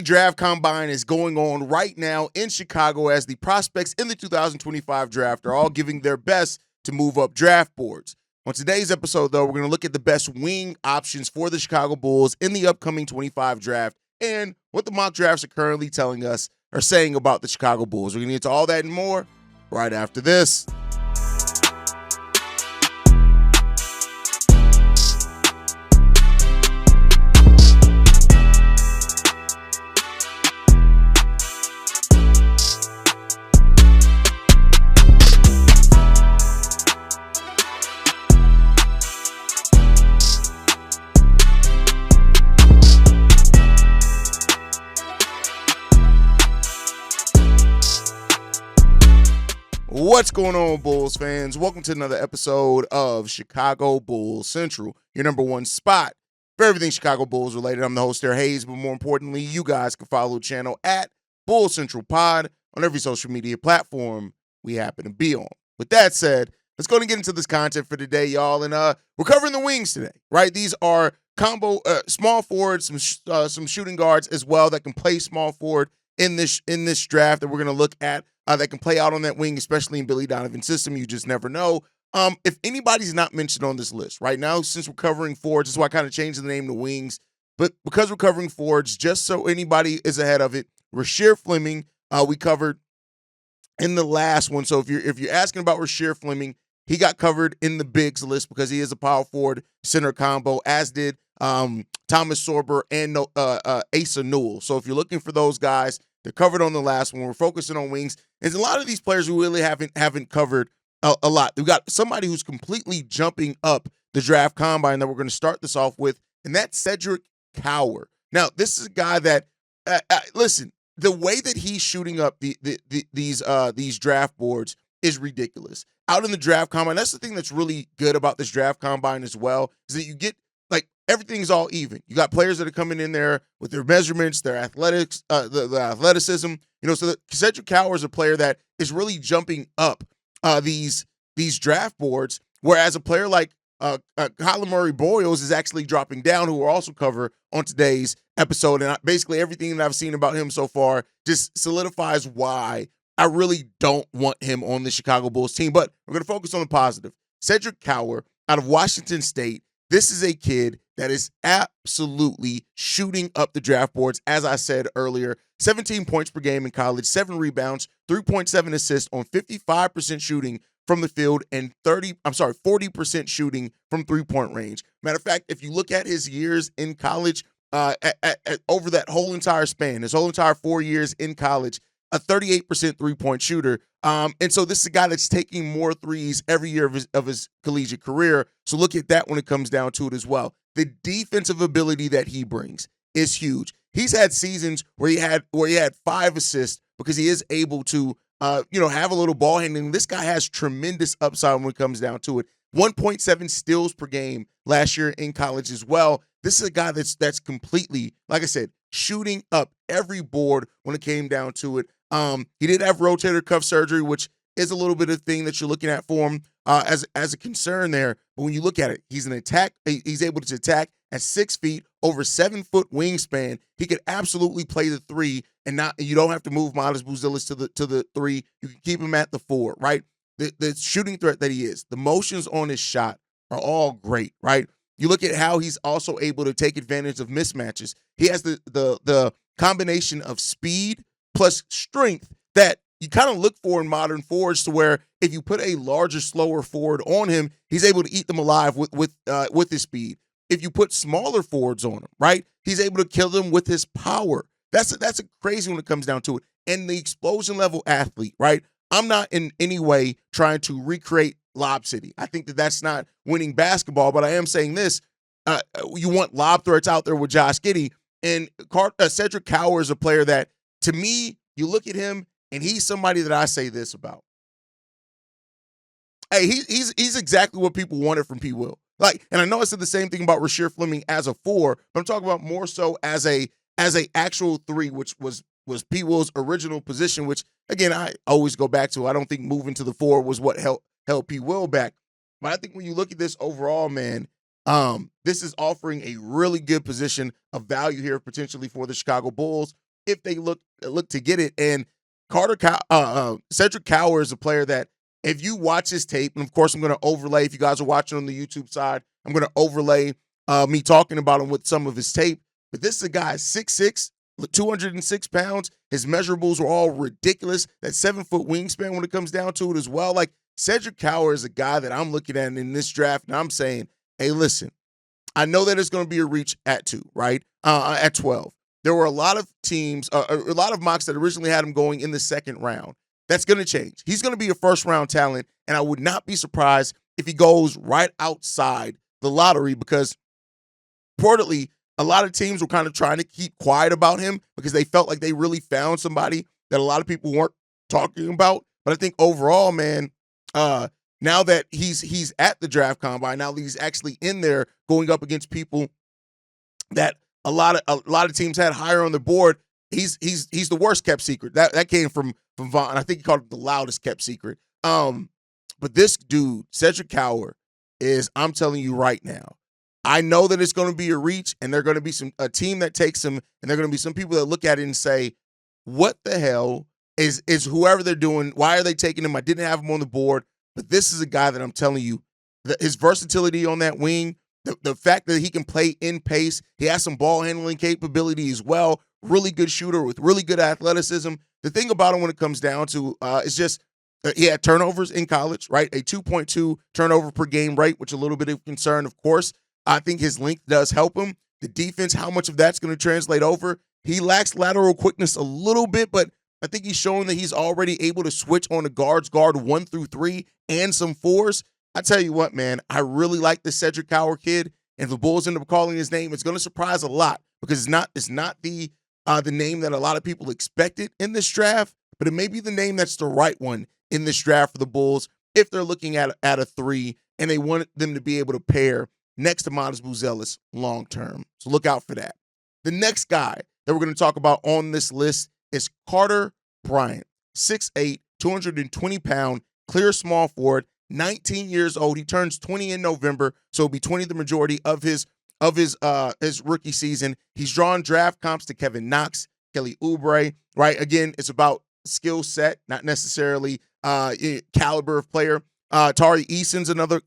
draft combine is going on right now in Chicago as the prospects in the 2025 draft are all giving their best to move up draft boards. On today's episode, though, we're going to look at the best wing options for the Chicago Bulls in the upcoming 25 draft and what the mock drafts are currently telling us or saying about the Chicago Bulls. We're going to get to all that and more right after this. What's going on, Bulls fans? Welcome to another episode of Chicago Bulls Central, your number one spot for everything Chicago Bulls related. I'm the host there, Hayes, but more importantly, you guys can follow the channel at Bulls Central Pod on every social media platform we happen to be on. With that said, let's go and get into this content for today, y'all. And we're covering the wings today, right? These are combo small forwards, some shooting guards as well that can play small forward in this draft that we're going to look at. That can play out on that wing, especially in Billy Donovan's system. You just never know. If anybody's not mentioned on this list right now, since we're covering forwards, that's why I kind of changed the name to wings. But because we're covering forwards, just so anybody is ahead of it, Rasheer Fleming, we covered in the last one. So if you're asking about Rasheer Fleming, he got covered in the bigs list because he is a power forward center combo, as did Thomas Sorber and Asa Newell. So if you're looking for those guys, they're covered on the last one. We're focusing on wings. And a lot of these players we really haven't covered a lot. We've got somebody who's completely jumping up the draft combine that we're going to start this off with, and that's Cedric Cower. Now, this is a guy that, listen, the way that he's shooting up these draft boards is ridiculous. Out in the draft combine, that's the thing that's really good about this draft combine as well, is that you get, everything's all even. You got players that are coming in there with their measurements, their athletics, the athleticism. So Cedric Cower is a player that is really jumping up these draft boards, whereas a player like Collin Murray-Boyles is actually dropping down, who we'll also cover on today's episode. And basically everything that I've seen about him so far just solidifies why I really don't want him on the Chicago Bulls team. But we're going to focus on the positive. Cedric Cower out of Washington State. This is a kid that is absolutely shooting up the draft boards. As I said earlier, 17 points per game in college, 7 rebounds, 3.7 assists on 55% shooting from the field and 40% shooting from three-point range. Matter of fact, if you look at his years in college, over that whole entire span, his whole entire 4 years in college, a 38% three-point shooter. And so this is a guy that's taking more threes every year of his collegiate career. So look at that when it comes down to it as well. The defensive ability that he brings is huge. He's had seasons where he had 5 assists because he is able to have a little ball handling. This guy has tremendous upside when it comes down to it. 1.7 steals per game last year in college as well. This is a guy that's completely, like I said, shooting up every board when it came down to it. He did have rotator cuff surgery, which is a little bit of thing that you're looking at for him as a concern there. But when you look at it, he's able to attack at 6 feet, over 7 foot wingspan. He could absolutely play the 3, and you don't have to move Miles Buzelis to the 3. You can keep him at the 4, right? The shooting threat that he is, the motions on his shot are all great, right? You look at how he's also able to take advantage of mismatches. He has the combination of speed plus strength that you kind of look for in modern forwards, to where if you put a larger, slower forward on him, he's able to eat them alive with his speed. If you put smaller forwards on him, right, he's able to kill them with his power. That's a crazy when it comes down to it. And the explosion level athlete, right? I'm not in any way trying to recreate Lob City. I think that's not winning basketball, but I am saying this. You want lob threats out there with Josh Giddey. And Cedric Cower is a player that, to me, you look at him, and he's somebody that I say this about. Hey, he's exactly what people wanted from P. Will. And I know I said the same thing about Rasheer Fleming as a 4, but I'm talking about more so as a actual 3, which was P. Will's original position, which, again, I always go back to. I don't think moving to the 4 was what held P. Will back. But I think when you look at this overall, man, this is offering a really good position of value here potentially for the Chicago Bulls. if they look to get it. And Cedric Cower is a player that if you watch his tape, and of course I'm going to overlay, if you guys are watching on the YouTube side, I'm going to overlay me talking about him with some of his tape. But this is a guy 6'6", 206 pounds. His measurables were all ridiculous. That 7-foot wingspan when it comes down to it as well. Like, Cedric Cower is a guy that I'm looking at in this draft, and I'm saying, hey, listen, I know that it's going to be a reach at 2, right? At 12. There were a lot of teams, a lot of mocks that originally had him going in the second round. That's going to change. He's going to be a first-round talent, and I would not be surprised if he goes right outside the lottery, because reportedly a lot of teams were kind of trying to keep quiet about him because they felt like they really found somebody that a lot of people weren't talking about. But I think overall, man, now that he's at the draft combine, now that he's actually in there going up against people that a lot of teams had higher on the board, he's the worst kept secret. That came from Vaughn. I think he called it the loudest kept secret. But this dude, Cedric Cower, is, I'm telling you right now, I know that it's going to be a reach, and they're going to be a team that takes him, and they're going to be some people that look at it and say, what the hell is whoever they're doing, why are they taking him? I didn't have him on the board. But this is a guy that I'm telling you, his versatility on that wing, the fact that he can play in pace, he has some ball handling capability as well, really good shooter with really good athleticism. The thing about him when it comes down to is just he had turnovers in college, right? A 2.2 turnover per game rate, which is a little bit of concern, of course. I think his length does help him. The defense, how much of that's going to translate over? He lacks lateral quickness a little bit, but I think he's showing that he's already able to switch on the guard 1 through 3 and some 4s. I tell you what, man, I really like the Cedric Cower kid. And if the Bulls end up calling his name, it's going to surprise a lot, because it's not the name that a lot of people expected in this draft, but it may be the name that's the right one in this draft for the Bulls if they're looking at a 3 and they want them to be able to pair next to Buzelis long term. So look out for that. The next guy that we're going to talk about on this list is Collin Bryant, 6'8", 220-pound, clear small forward, 19 years old. He turns 20 in November, so he'll be 20 the majority of his rookie season. He's drawn draft comps to Kevin Knox, Kelly Oubre, right? Again, it's about skill set, not necessarily caliber of player. Tari Eason's another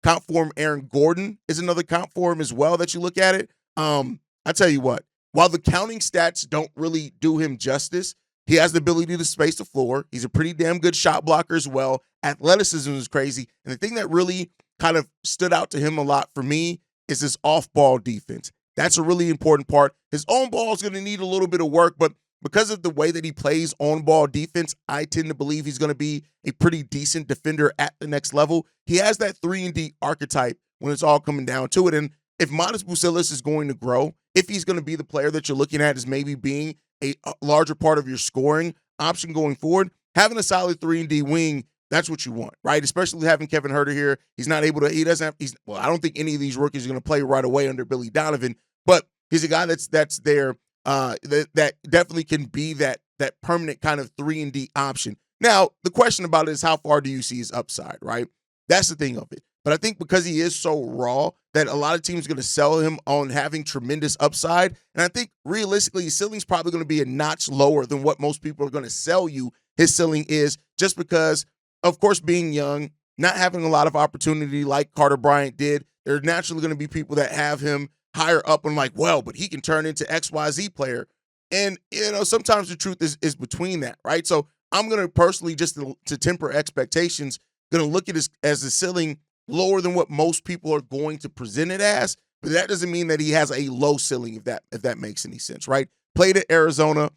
comp for him. Aaron Gordon is another comp for him as well that you look at it. I tell you what, while the counting stats don't really do him justice, he has the ability to space the floor. He's a pretty damn good shot blocker as well. Athleticism is crazy. And the thing that really kind of stood out to him a lot for me is his off-ball defense. That's a really important part. His own ball is going to need a little bit of work, but because of the way that he plays on-ball defense, I tend to believe he's going to be a pretty decent defender at the next level. He has that 3-and-D archetype when it's all coming down to it. And if Buzelis is going to grow, if he's going to be the player that you're looking at as maybe being a larger part of your scoring option going forward, having a solid 3-and-D wing, that's what you want, right? Especially having Kevin Huerter here. He's not able to, I don't think any of these rookies are going to play right away under Billy Donovan, but he's a guy that's there that definitely can be that permanent kind of 3-and-D option. Now, the question about it is, how far do you see his upside, right? That's the thing of it. But I think because he is so raw that a lot of teams are going to sell him on having tremendous upside. And I think realistically, his ceiling's probably going to be a notch lower than what most people are going to sell you his ceiling is, just because, of course, being young, not having a lot of opportunity like Collin Bryant did, there are naturally going to be people that have him higher up and like, well, but he can turn into XYZ player. And, sometimes the truth is between that, right? So I'm going to personally, just to temper expectations, going to look at it as a ceiling lower than what most people are going to present it as, but that doesn't mean that he has a low ceiling, if that makes any sense, right? Played at Arizona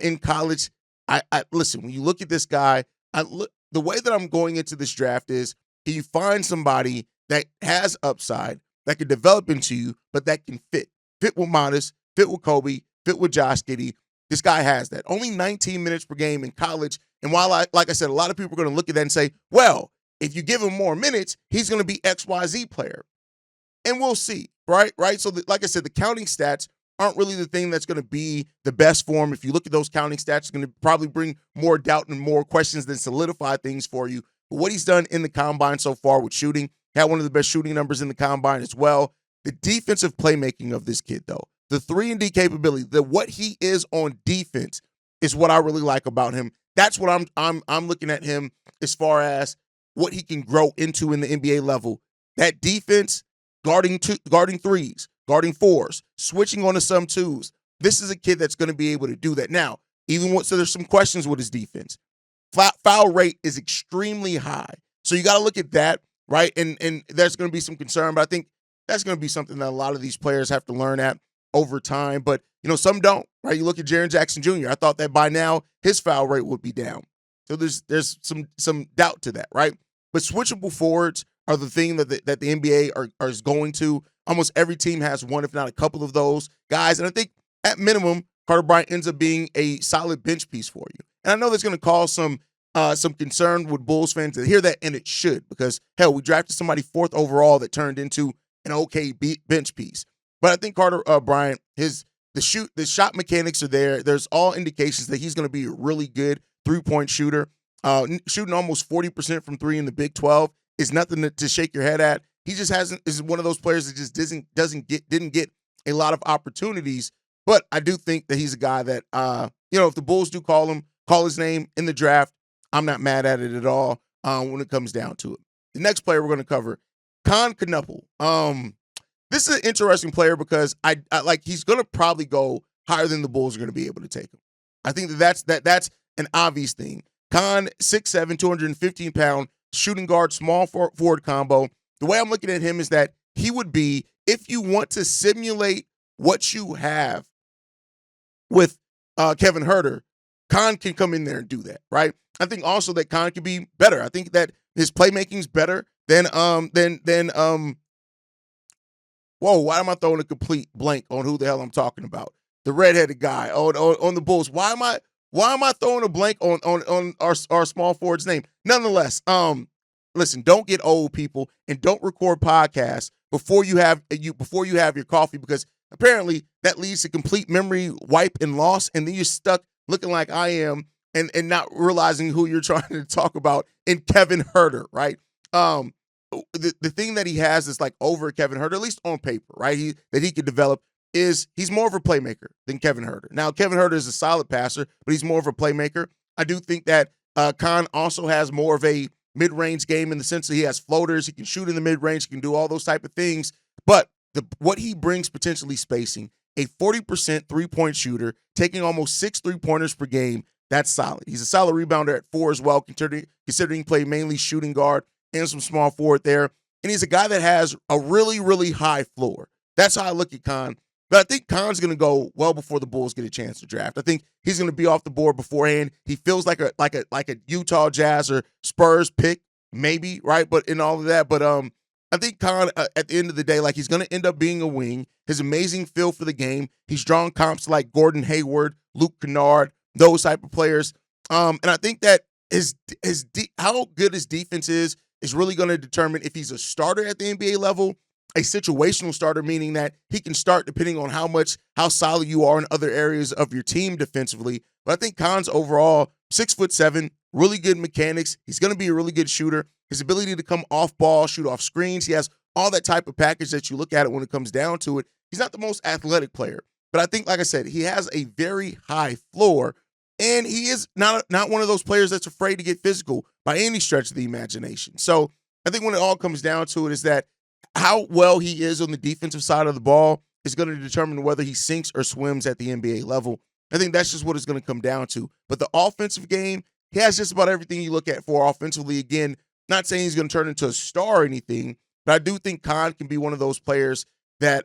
in college. I listen, when you look at this guy, the way that I'm going into this draft is, can you find somebody that has upside, that can develop into you, but that can fit with Modest, fit with Kobe, fit with Josh Giddey. This guy has that. Only 19 minutes per game in college. And while like I said, a lot of people are going to look at that and say, well, if you give him more minutes, he's going to be XYZ player. And we'll see, right? So, like I said, the counting stats aren't really the thing that's going to be the best for him. If you look at those counting stats, it's going to probably bring more doubt and more questions than solidify things for you. But what he's done in the combine so far with shooting, had one of the best shooting numbers in the combine as well. The defensive playmaking of this kid, though, the 3-and-D capability, what he is on defense is what I really like about him. That's what I'm looking at him as far as what he can grow into in the NBA level. That defense, guarding threes, guarding fours, switching onto some twos. This is a kid that's going to be able to do that. Now, so there's some questions with his defense. Foul rate is extremely high. So you got to look at that, right? And there's going to be some concern, but I think that's going to be something that a lot of these players have to learn at over time. But, some don't, right? You look at Jaren Jackson Jr. I thought that by now his foul rate would be down. So there's some doubt to that, right? But switchable forwards are the thing that the NBA is going to. Almost every team has one, if not a couple of those guys. And I think at minimum, Carter Bryant ends up being a solid bench piece for you. And I know that's going to cause some concern with Bulls fans to hear that, and it should, because, hell, we drafted somebody 4th overall that turned into an okay bench piece. But I think Carter Bryant, the shot mechanics are there. There's all indications that he's going to be a really good three-point shooter. Shooting almost 40% from three in the Big 12 is nothing to shake your head at. He just is one of those players that just didn't get a lot of opportunities. But I do think that he's a guy that, if the Bulls do call his name in the draft, I'm not mad at it at all when it comes down to it. The next player we're going to cover, Kon Knueppel. This is an interesting player because I he's going to probably go higher than the Bulls are going to be able to take him. I think that's an obvious thing. Kon, 6'7", 215-pound, shooting guard, small forward combo. The way I'm looking at him is that he would be, if you want to simulate what you have with Kevin Huerter, Kon can come in there and do that, right? I think also that Kon can be better. I think that his playmaking's better than whoa, why am I throwing a complete blank on who the hell I'm talking about? The redheaded guy on the Bulls. Why am I throwing a blank on our small forward's name? Nonetheless, listen, don't get old, people, and don't record podcasts before you have your coffee, because apparently that leads to complete memory wipe and loss, and then you're stuck looking like I am and not realizing who you're trying to talk about in Kevin Huerter, right? The thing that he has is over Kevin Huerter, at least on paper, right? That he could develop is he's more of a playmaker than Kevin Huerter. Now, Kevin Huerter is a solid passer, but he's more of a playmaker. I do think that Kon also has more of a mid-range game in the sense that he has floaters, he can shoot in the mid-range, he can do all those type of things. But what he brings potentially spacing, a 40% three-point shooter, taking almost 6 3-pointers per game, that's solid. He's a solid rebounder at 4 as well, considering he played mainly shooting guard and some small forward there. And he's a guy that has a really, really high floor. That's how I look at Kon. But I think Kon's going to go well before the Bulls get a chance to draft. I think he's going to be off the board beforehand. He feels like a Utah Jazz or Spurs pick, maybe, right? But in all of that, but I think Kon, at the end of the day, he's going to end up being a wing. His amazing feel for the game. He's drawn comps like Gordon Hayward, Luke Kennard, those type of players. And I think that how good his defense is really going to determine if he's a starter at the NBA level, a situational starter, meaning that he can start depending on how solid you are in other areas of your team defensively. But I think Kon's overall 6'7", really good mechanics. He's going to be a really good shooter. His ability to come off ball, shoot off screens. He has all that type of package that you look at it when it comes down to it. He's not the most athletic player, but I think, like I said, he has a very high floor, and he is not one of those players that's afraid to get physical by any stretch of the imagination. So I think when it all comes down to it is that how well he is on the defensive side of the ball is going to determine whether he sinks or swims at the NBA level. I think that's just what it's going to come down to. But the offensive game, he has just about everything you look at for offensively. Again, not saying he's going to turn into a star or anything, but I do think Kon can be one of those players that,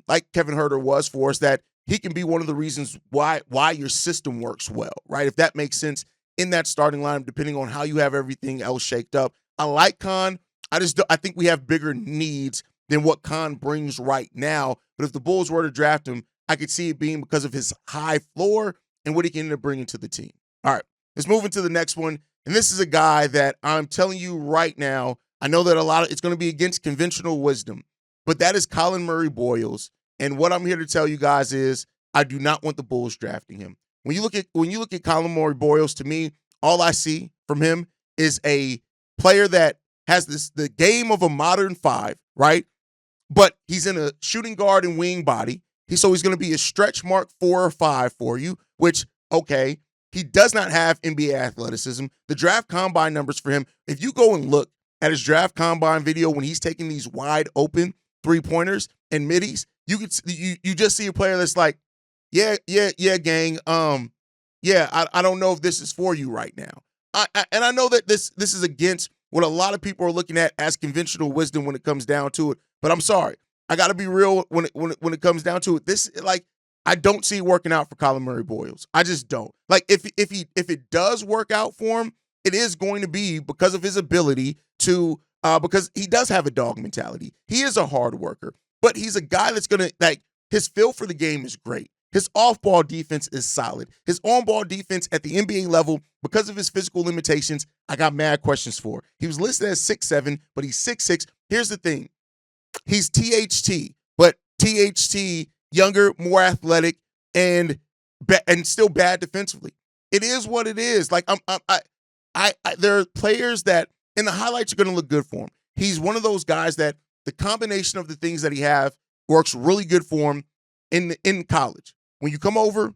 like Kevin Huerter was for us, that he can be one of the reasons why your system works well, right? If that makes sense in that starting lineup, depending on how you have everything else shaked up. I like Kon. I think we have bigger needs than what Kon brings right now. But if the Bulls were to draft him, I could see it being because of his high floor and what he can end up bringing to the team. All right, let's move into the next one. And this is a guy that I'm telling you right now, I know that it's going to be against conventional wisdom, but that is Collin Murray-Boyles. And what I'm here to tell you guys is I do not want the Bulls drafting him. When you look at Collin Murray-Boyles, to me, all I see from him is a player that has the game of a modern 5, right? But he's in a shooting guard and wing body. He's going to be a stretch mark 4 or 5 for you, which, okay, he does not have NBA athleticism. The draft combine numbers for him, if you go and look at his draft combine video when he's taking these wide open three-pointers and middies, you just see a player that's like, yeah, gang. I don't know if this is for you right now. And I know that this is against what a lot of people are looking at as conventional wisdom when it comes down to it. But I'm sorry, I got to be real when it comes down to it. This, like, I don't see it working out for Collin Murray-Boyles. I just don't. Like, if it does work out for him, it is going to be because of his ability to because he does have a dog mentality. He is a hard worker, but he's a guy that's gonna, like, his feel for the game is great. His off-ball defense is solid. His on-ball defense at the NBA level, because of his physical limitations, I got mad questions for. He was listed as 6'7", but he's 6'6". Here's the thing. He's THT, but THT, younger, more athletic, and still bad defensively. It is what it is. Like, there are players that, and the highlights are going to look good for him. He's one of those guys that the combination of the things that he have works really good for him in college. When you come over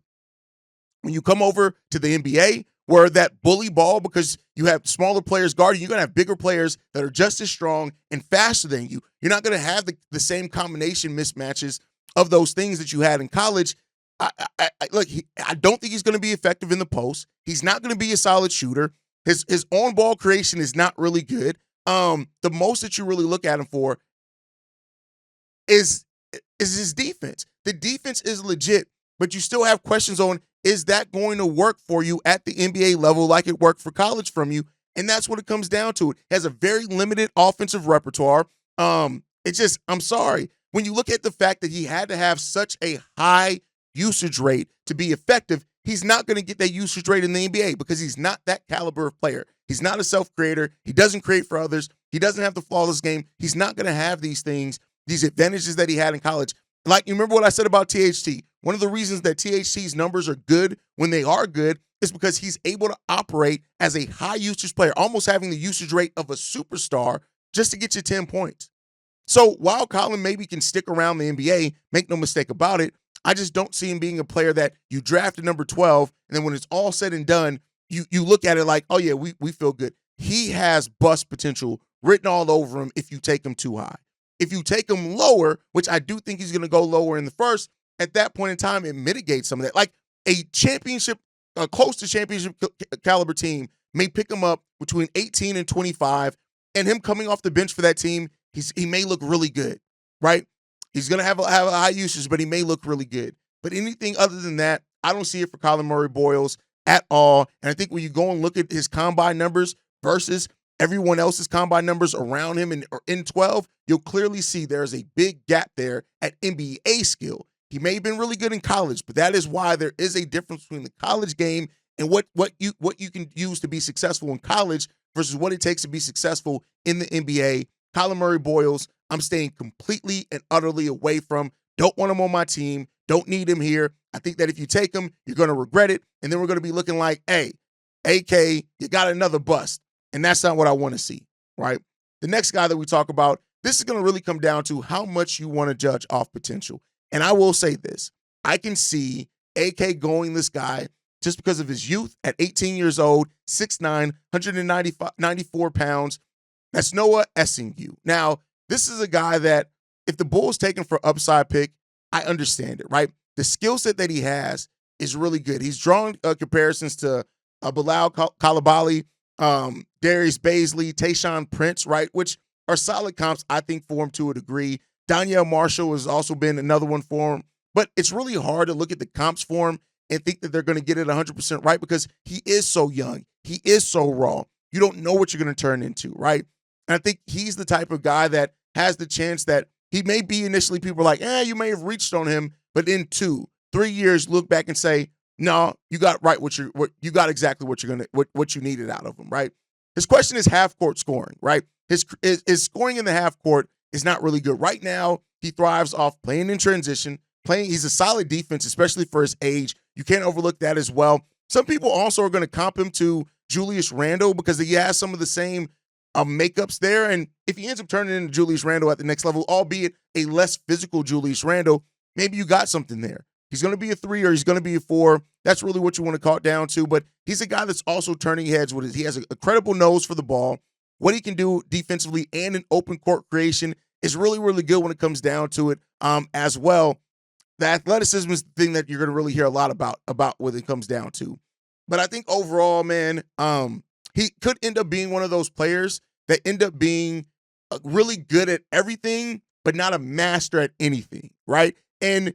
to the NBA, where that bully ball, because you have smaller players guarding, you're going to have bigger players that are just as strong and faster than you. You're not going to have the same combination mismatches of those things that you had in college. Look, I don't think he's going to be effective in the post. He's not going to be a solid shooter. His on-ball creation is not really good. The most that you really look at him for is his defense. The defense is legit, but you still have questions on, is that going to work for you at the NBA level like it worked for college from you? And that's what it comes down to. It has a very limited offensive repertoire. It's just, I'm sorry. When you look at the fact that he had to have such a high usage rate to be effective, he's not going to get that usage rate in the NBA because he's not that caliber of player. He's not a self-creator. He doesn't create for others. He doesn't have the flawless game. He's not going to have these things, these advantages that he had in college. Like, you remember what I said about THT? One of the reasons that THT's numbers are good when they are good is because he's able to operate as a high usage player, almost having the usage rate of a superstar just to get you 10 points. So while Collin maybe can stick around the NBA, make no mistake about it, I just don't see him being a player that you drafted number 12, and then when it's all said and done, you look at it like, oh yeah, we feel good. He has bust potential written all over him if you take him too high. If you take him lower, which I do think he's going to go lower in the first, at that point in time, it mitigates some of that. Like a championship, close to championship caliber team may pick him up between 18 and 25, and him coming off the bench for that team, he may look really good, right? He's going to have a high usage, but he may look really good. But anything other than that, I don't see it for Collin Murray-Boyles at all. And I think when you go and look at his combine numbers versus everyone else's combine numbers around him in 12, you'll clearly see there's a big gap there at NBA skill. He may have been really good in college, but that is why there is a difference between the college game and what you can use to be successful in college versus what it takes to be successful in the NBA. Collin Murray-Boyles, I'm staying completely and utterly away from. Don't want him on my team. Don't need him here. I think that if you take him, you're going to regret it. And then we're going to be looking like, hey, AK, you got another bust. And that's not what I want to see, right? The next guy that we talk about, this is going to really come down to how much you want to judge off potential. And I will say this. I can see AK going this guy just because of his youth at 18 years old, 6'9", 194 pounds. That's Noah Singu. Now, this is a guy that if the Bulls take him for upside pick, I understand it, right? The skill set that he has is really good. He's drawn comparisons to Bilal Coulibaly, Darius Baisley, Tayshaun Prince, right, which are solid comps, I think, for him to a degree. Donyell Marshall has also been another one for him. But it's really hard to look at the comps for him and think that they're going to get it 100% right because he is so young. He is so raw. You don't know what you're going to turn into, right? And I think he's the type of guy that has the chance that he may be initially people are like, you may have reached on him, but in 2-3 years, look back and say, no, you got right you got exactly what you needed out of him, right? His question is half court scoring, right? His scoring in the half court is not really good. Right now, he thrives off playing in transition, he's a solid defense, especially for his age. You can't overlook that as well. Some people also are going to comp him to Julius Randle because he has some of the same makeups there. And if he ends up turning into Julius Randle at the next level, albeit a less physical Julius Randle, maybe you got something there. He's going to be a 3 or he's going to be a 4. That's really what you want to call it down to. But he's a guy that's also turning heads with it. He has a credible nose for the ball. What he can do defensively and in open court creation is really, really good when it comes down to it as well. The athleticism is the thing that you're going to really hear a lot about when it comes down to. But I think overall, man, he could end up being one of those players that end up being really good at everything, but not a master at anything, right? And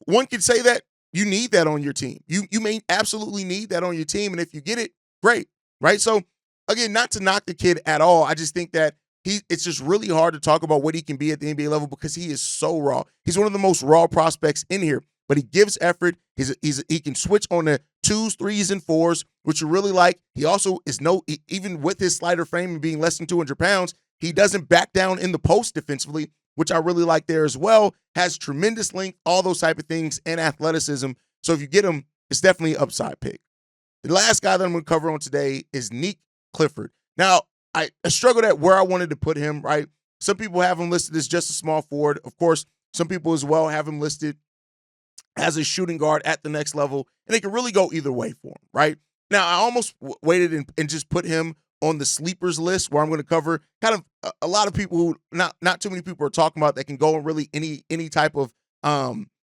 one could say that you need that on your team. You may absolutely need that on your team, and if you get it, great, right? So, again, not to knock the kid at all. I just think that it's just really hard to talk about what he can be at the NBA level because he is so raw. He's one of the most raw prospects in here, but he gives effort. He can switch on the 2s, 3s, and 4s, which you really like. He also is even with his slighter frame and being less than 200 pounds, he doesn't back down in the post defensively, which I really like there as well. Has tremendous length, all those type of things, and athleticism. So if you get him, it's definitely an upside pick. The last guy that I'm going to cover on today is Nick Clifford. Now, I struggled at where I wanted to put him, right? Some people have him listed as just a small forward. Of course, some people as well have him listed as a shooting guard at the next level, and it can really go either way for him, right? Now, I almost waited and just put him on the sleepers list where I'm going to cover kind of a lot of people who not too many people are talking about that can go in really any type of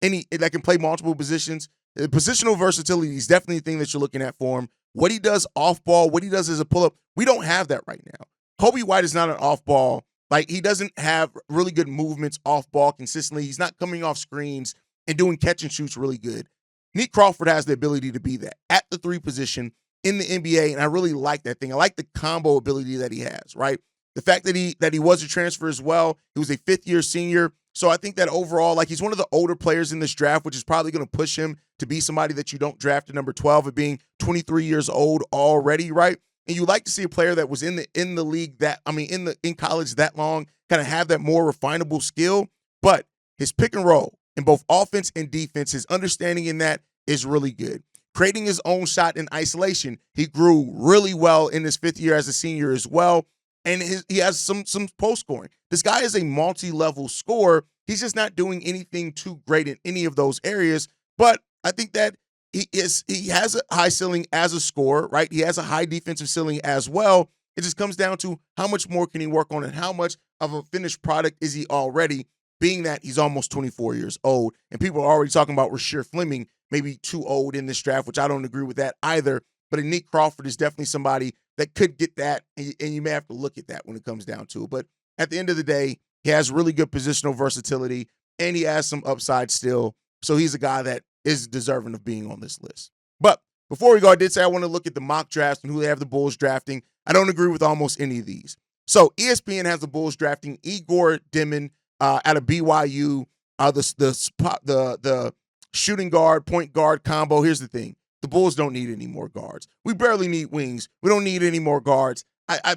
any that can play multiple positions. The positional versatility is definitely a thing that you're looking at for him. What he does off ball, what he does as a pull up, we don't have that right now. Kobe White is not an off ball. Like, he doesn't have really good movements off ball consistently. He's not coming off screens and doing catch and shoots really good. Nick Crawford has the ability to be that at the 3 position in the NBA, and I really like that thing. I like the combo ability that he has, right? The fact that he was a transfer as well. He was a 5th-year senior. So I think that overall, like, he's one of the older players in this draft, which is probably going to push him to be somebody that you don't draft at number 12 of being 23 years old already, right? And you like to see a player that was in the league in college that long, kind of have that more refinable skill. But his pick and roll in both offense and defense, his understanding in that is really good. Creating his own shot in isolation, he grew really well in his 5th year as a senior as well. And he has some post scoring. This guy is a multi-level scorer. He's just not doing anything too great in any of those areas. But I think that he has a high ceiling as a scorer, right? He has a high defensive ceiling as well. It just comes down to how much more can he work on and how much of a finished product is he already, being that he's almost 24 years old. And people are already talking about Rasheer Fleming maybe too old in this draft, which I don't agree with that either. But Nick Crawford is definitely somebody that could get that, and you may have to look at that when it comes down to it. But at the end of the day, he has really good positional versatility, and he has some upside still. So he's a guy that is deserving of being on this list. But before we go, I did say I want to look at the mock drafts and who they have the Bulls drafting. I don't agree with almost any of these. So ESPN has the Bulls drafting Egor Demin out of BYU, the shooting guard, point guard combo. Here's the thing. The Bulls don't need any more guards. We barely need wings. We don't need any more guards.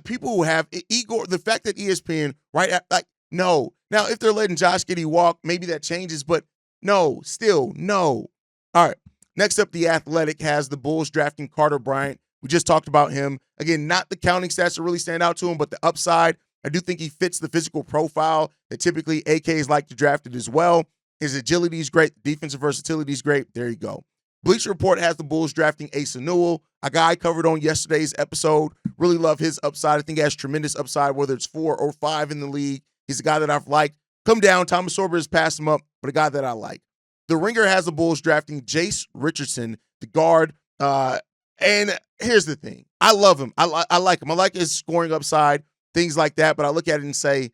People who have Egor, the fact that ESPN, right, like, no. Now, if they're letting Josh Giddey walk, maybe that changes, but no, still, no. All right. Next up, The Athletic has the Bulls drafting Carter Bryant. We just talked about him. Again, not the counting stats that really stand out to him, but the upside. I do think he fits the physical profile that typically AKs like to draft it as well. His agility is great. Defensive versatility is great. There you go. Bleacher Report has the Bulls drafting Asa Newell, a guy I covered on yesterday's episode. Really love his upside. I think he has tremendous upside, whether it's 4 or 5 in the league. He's a guy that I've liked. Come down. Thomas Sorber has passed him up, but a guy that I like. The Ringer has the Bulls drafting Jace Richardson, the guard. And here's the thing. I love him. I like him. I like his scoring upside, things like that. But I look at it and say,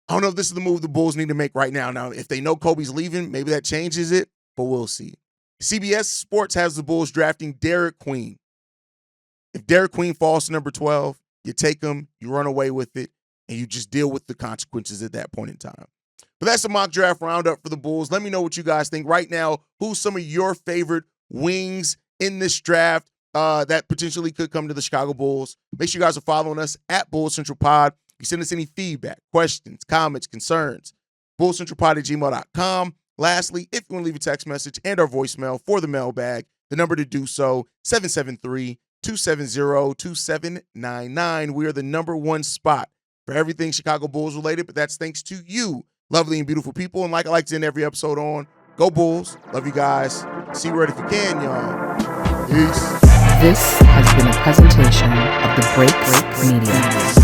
I don't know if this is the move the Bulls need to make right now. Now, if they know Kobe's leaving, maybe that changes it, but we'll see. CBS Sports has the Bulls drafting Derek Queen. If Derek Queen falls to number 12, you take him, you run away with it, and you just deal with the consequences at that point in time. But that's the mock draft roundup for the Bulls. Let me know what you guys think right now. Who's some of your favorite wings in this draft that potentially could come to the Chicago Bulls? Make sure you guys are following us at Bulls Central Pod. You send us any feedback, questions, comments, concerns, bullscentralpod@gmail.com. Lastly, if you want to leave a text message and our voicemail for the mailbag, the number to do so, 773-270-2799. We are the number 1 spot for everything Chicago Bulls related, but that's thanks to you lovely and beautiful people. And like I like to end every episode on, go Bulls. Love you guys. See you right if you can, y'all. Peace. This has been a presentation of the Break Media.